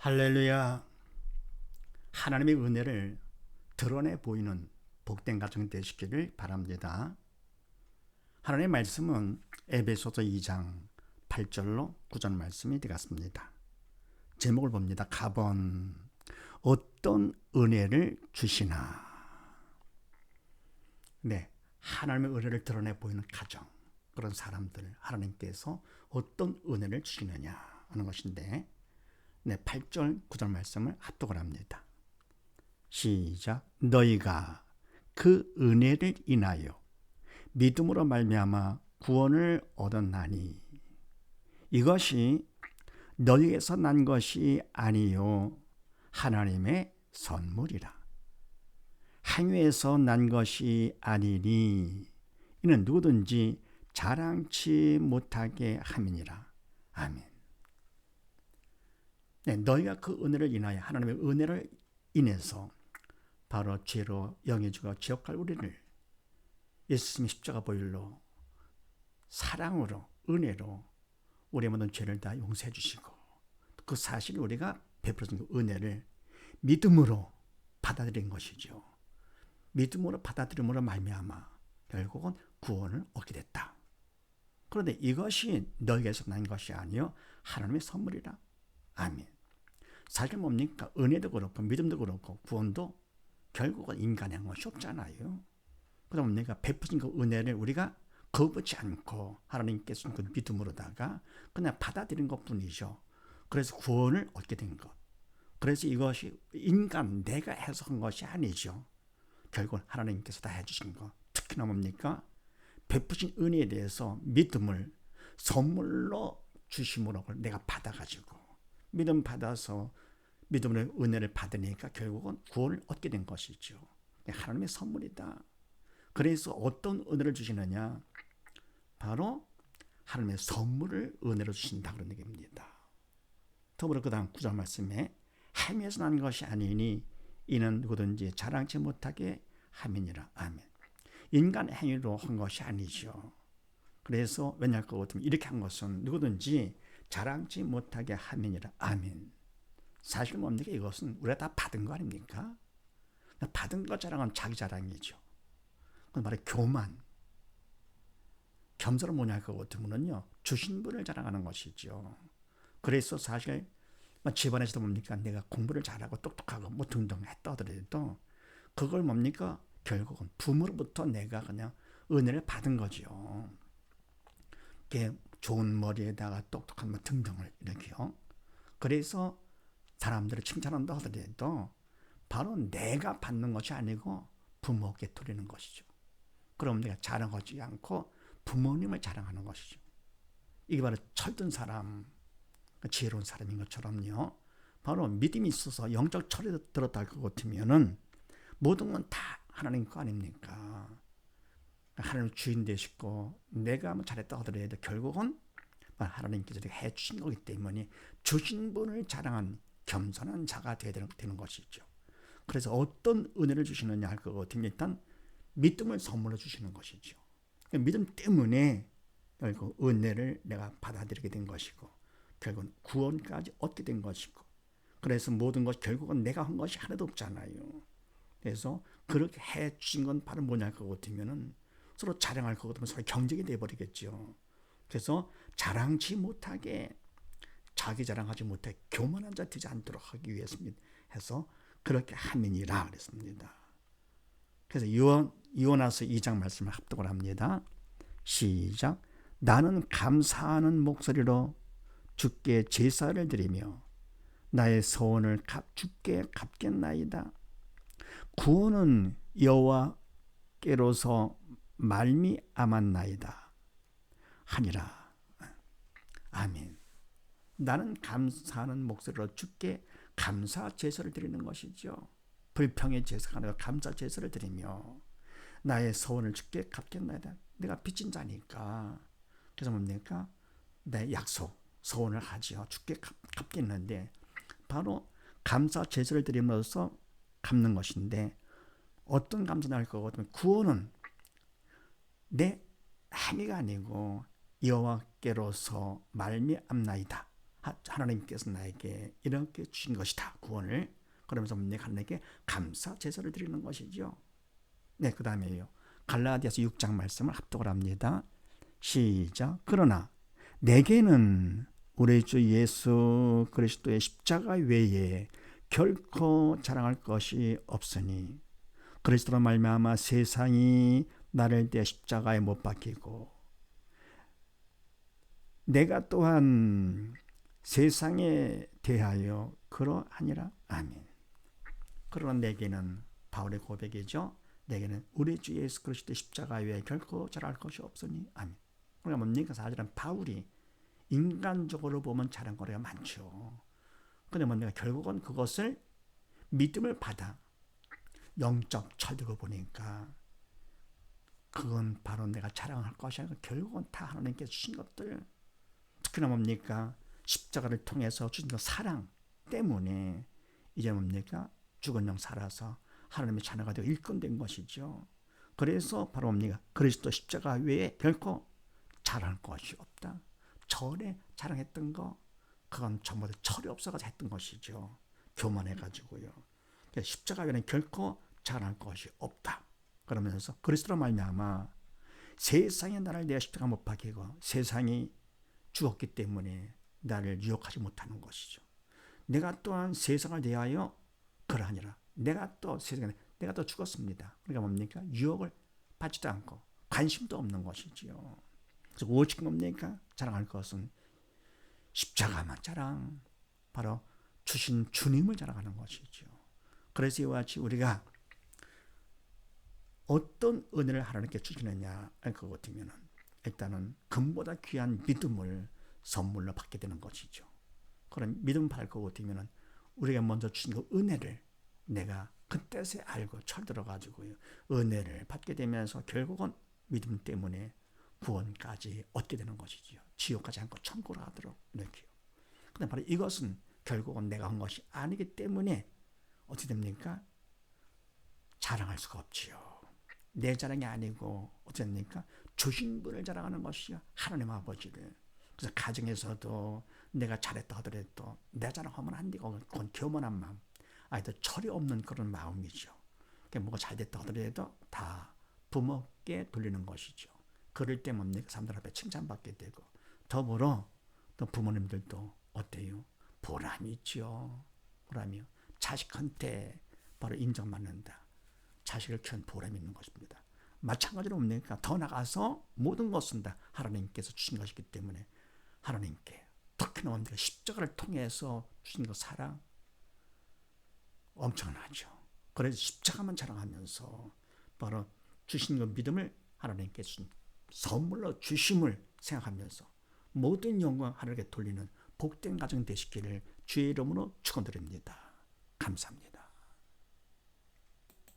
할렐루야. 하나님의 은혜를 드러내 보이는 복된 가정 되시기를 바랍니다. 하나님의 말씀은 에베소서 2장 8절로 9절 말씀이 되겠습니다. 제목을 봅니다. 가번 어떤 은혜를 주시나. 네, 하나님의 은혜를 드러내 보이는 가정, 그런 사람들 하나님께서 어떤 은혜를 주시느냐 하는 것인데, 네, 8절 9절 말씀을 합독을 합니다. 시작. 너희가 그 은혜를 인하여 믿음으로 말미암아 구원을 얻었나니 이것이 너희에서 난 것이 아니요 하나님의 선물이라. 행위에서 난 것이 아니니 이는 누구든지 자랑치 못하게 함이니라. 아멘. 네, 너희가 그 은혜를 인하여, 하나님의 은혜를 인해서 바로 죄로 영의 주가 지옥갈 우리를 예수님의 십자가 보혈로 사랑으로 은혜로 우리의 모든 죄를 다 용서해 주시고, 그 사실을 우리가 베풀어준 그 은혜를 믿음으로 받아들인 것이죠. 믿음으로 받아들임으로 말미암아 결국은 구원을 얻게 됐다. 그런데 이것이 너희에게서 난 것이 아니요 하나님의 선물이라. 아멘. 사실 뭡니까? 은혜도 그렇고 믿음도 그렇고 구원도 결국은 인간의 한 것이 없잖아요. 그러다 보니까 베푸신 그 은혜를 우리가 거부치 않고 하나님께서 그 믿음으로다가 그냥 받아들인 것뿐이죠. 그래서 구원을 얻게 된 것. 그래서 이것이 인간 내가 해서 한 것이 아니죠. 결국은 하나님께서 다 해주신 것. 특히나 뭡니까? 베푸신 은혜에 대해서 믿음을 선물로 주심으로 내가 받아가지고 믿음 받아서 믿음으로 은혜를 받으니까 결국은 구원을 얻게 된 것이죠. 하나님의 선물이다. 그래서 어떤 은혜를 주시느냐? 바로 하나님의 선물을 은혜로 주신다 그런 얘기입니다. 더불어 그 다음 9절 말씀에 행위에서 난 것이 아니니 이는 누구든지 자랑치 못하게 함이니라. 아멘. 인간 행위로 한 것이 아니죠. 그래서 왜냐할 것 같으면 이렇게 한 것은 누구든지 자랑치 못하게 함이니라. 아멘. 사실 뭡니까? 이것은 우리가 다 받은 거 아닙니까? 받은 거 자랑은 자기 자랑이죠. 그건 바로 교만. 겸손은 뭐냐 할 것 같으면요, 주신 분을 자랑하는 것이죠. 그래서 사실 집안에서도 뭡니까? 내가 공부를 잘하고 똑똑하고 뭐 등등 했다 하더라도 그걸 뭡니까? 결국은 부모로부터 내가 그냥 은혜를 받은 거죠. 좋은 머리에다가 똑똑한 뭐 등등을 이렇게요. 그래서 사람들을 칭찬한다 하더라도 바로 내가 받는 것이 아니고 부모께 돌리는 것이죠. 그럼 내가 자랑하지 않고 부모님을 자랑하는 것이죠. 이게 바로 철든 사람, 지혜로운 사람인 것처럼요. 바로 믿음이 있어서 영적 철이 들었다 할 것 같으면은 모든 건 다 하나님 거 아닙니까? 하나님 주인 되시고 내가 뭐 잘했다 하더라도 결국은 하나님께서 해주신 거기 때문에 주신 분을 자랑한 겸손한 자가 되는 것이죠. 그래서 어떤 은혜를 주시느냐 할 것 같으면 일단 믿음을 선물로 주시는 것이죠. 믿음 때문에 결국 은혜를 내가 받아들이게 된 것이고 결국은 구원까지 얻게 된 것이고, 그래서 모든 것 결국은 내가 한 것이 하나도 없잖아요. 그래서 그렇게 해 주신 건 바로 뭐냐 할 것 같으면은 서로 자랑할 것 같으면 서로 경쟁이 돼버리겠죠. 그래서 자랑치 못하게, 자기 자랑하지 못해 교만한 자 되지 않도록 하기 위해서 해서 그렇게 함이니라 그랬습니다. 그래서 이오나서 2장 말씀을 합독을 합니다. 시작. 나는 감사하는 목소리로 주께 제사를 드리며 나의 소원을 주께 갚겠나이다. 구원은 여호와께로서 말미암았나이다 하니라. 아멘. 나는 감사하는 목소리로 주께 감사 제사를 드리는 것이죠. 불평의 제사가 아니라 감사 제사를 드리며 나의 소원을 주께 갚겠나이다. 내가 빚진 자니까. 그래서 뭡니까? 내 약속, 소원을 하지요. 주께 갚겠는데 바로 감사 제사를 드림으로써 갚는 것인데, 어떤 감사를 할 것 같으면 구원은 내 행위가 아니고 여호와께로서 말미암나이다. 하나님께서 나에게 이렇게 주신 것이다. 구원을. 그러면서 내가 하나님께 감사 제사를 드리는 것이죠. 네, 그 다음에요. 갈라디아서 6장 말씀을 합독을 합니다. 시작. 그러나 내게는 우리 주 예수 그리스도의 십자가 외에 결코 자랑할 것이 없으니 그리스도로 말미암아 세상이 나를 대해 십자가에 못 박히고 내가 또한 세상에 대하여 그러하니라. 아멘. 그러나 내게는 바울의 고백이죠. 내게는 우리 주 예수 그리스도의 십자가 외에 결코 자랑할 것이 없으니. 아멘. 그러니까 뭡니까? 사실은 바울이 인간적으로 보면 잘한 거래가 많죠. 근데 뭡니까? 결국은 그것을 믿음을 받아 영적 철들고 보니까 그건 바로 내가 자랑할 것이 아니라 결국은 다 하나님께서 주신 것들, 특히나 뭡니까? 십자가를 통해서 주신 그 사랑 때문에 이제 뭡니까? 죽은 영 살아서 하나님의 자녀가 되어 일꾼된 것이죠. 그래서 바로 뭡니까? 그리스도 십자가 외에 결코 자랑할 것이 없다. 전에 자랑했던 거 그건 전부 다 철이 없어가지고 했던 것이죠. 교만해가지고요. 십자가 외에는 결코 자랑할 것이 없다. 그러면서 그리스도로 말미암아 세상에 나를 내어 십자가 못 박히고 세상이 죽었기 때문에 나를 유혹하지 못하는 것이죠. 내가 또한 세상을 대하여 그러하니라. 내가 또 세상에 내가 또 죽었습니다. 그러니까 뭡니까? 유혹을 받지도 않고 관심도 없는 것이지요. 그래서 오직 뭡니까? 자랑할 것은 십자가만 자랑, 바로 주신 주님을 자랑하는 것이죠. 그래서 이와 같이 우리가 어떤 은혜를 하나님께 주시느냐 그거 같으면 일단은 금보다 귀한 믿음을 선물로 받게 되는 것이죠. 그런 믿음 받을 것 같으면 우리가 먼저 주신 그 은혜를 내가 그때서 알고 철들어가지고요. 은혜를 받게 되면서 결국은 믿음 때문에 구원까지 얻게 되는 것이지요. 지옥 가지 않고 천국으로 가도록 이렇게요. 근데 바로 이것은 결국은 내가 한 것이 아니기 때문에 어떻게 됩니까? 자랑할 수가 없지요. 내 자랑이 아니고 어떻게 됩니까? 주신 분을 자랑하는 것이요. 하나님 아버지를. 그래서 가정에서도 내가 잘했다 하더라도 내 자랑하면 안 되고 그건 교만한 마음. 아이들 철이 없는 그런 마음이죠. 뭐가 잘됐다 하더라도 다 부모께 돌리는 것이죠. 그럴 때 뭡니까? 사람들 앞에 칭찬받게 되고 더불어 또 부모님들도 어때요? 보람이 있죠. 보람이요. 자식한테 바로 인정받는다. 자식을 키운 보람이 있는 것입니다. 마찬가지로 뭡니까? 더 나가서 모든 것은 다 하나님께서 주신 것이기 때문에 하나님께 특히나 뭡니까? 십자가를 통해서 주신 그 사랑 엄청나죠. 그래서 십자가만 자랑하면서 바로 주신 그 믿음을 하나님께 주신 선물로 주심을 생각하면서 모든 영광 하나님께 돌리는 복된 가정 되시기를 주의 이름으로 축원드립니다. 감사합니다.